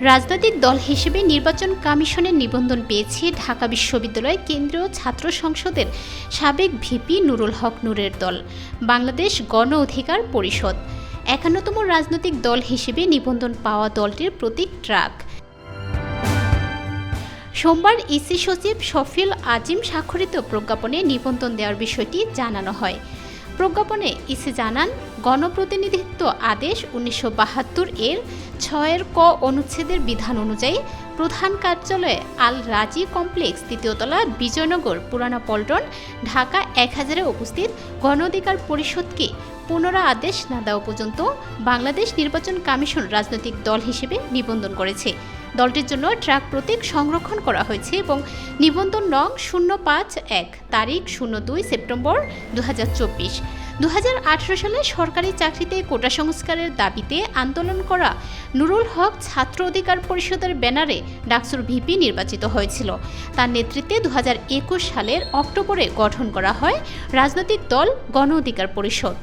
রাজনৈতিক দল হিসেবে নির্বাচন কমিশনের নিবন্ধন পেয়েছে ঢাকা বিশ্ববিদ্যালয় কেন্দ্রীয় ছাত্র সংসদের সাবেক ভিপি নুরুল হক নূরের দল বাংলাদেশ গণ অধিকার পরিষদ। ৫১তম রাজনৈতিক দল হিসেবে নিবন্ধন পাওয়া দলটির প্রতীক ট্রাক। সোমবার ইসি সচিব শফিউল আজিম স্বাক্ষরিত প্রজ্ঞাপনে নিবন্ধন দেওয়ার বিষয়টি জানানো হয়। প্রজ্ঞাপনে ইসি জানান, গণপ্রতিনিধিত্ব আদেশ ১৯৭২ এর ৬ ক অনুচ্ছেদের বিধান অনুযায়ী প্রধান কার্যালয়ে আল রাজি কমপ্লেক্স, ৩য় তলা, বিজয়নগর, পুরানা পল্টন, ঢাকা ১০০০-এ উপস্থিত গণ অধিকার পরিষদকে পুনরা আদেশ না দেওয়া পর্যন্ত বাংলাদেশ নির্বাচন কমিশন রাজনৈতিক দল হিসেবে নিবন্ধন করেছে। দলটির জন্য ট্রাক প্রতীক সংরক্ষণ করা হয়েছে এবং নিবন্ধন নং ০৫১, তারিখ ০২ সেপ্টেম্বর ২০২৪। ২০১৮ সালে সরকারি চাকরিতে কোটা সংস্কারের দাবিতে আন্দোলন করা নুরুল হক ছাত্র অধিকার পরিষদের ব্যানারে ডাকসুর ভিপি নির্বাচিত হয়েছিল। তার নেতৃত্বে ২০২১ সালের অক্টোবরে গঠন করা হয় রাজনৈতিক দল গণ অধিকার পরিষদ।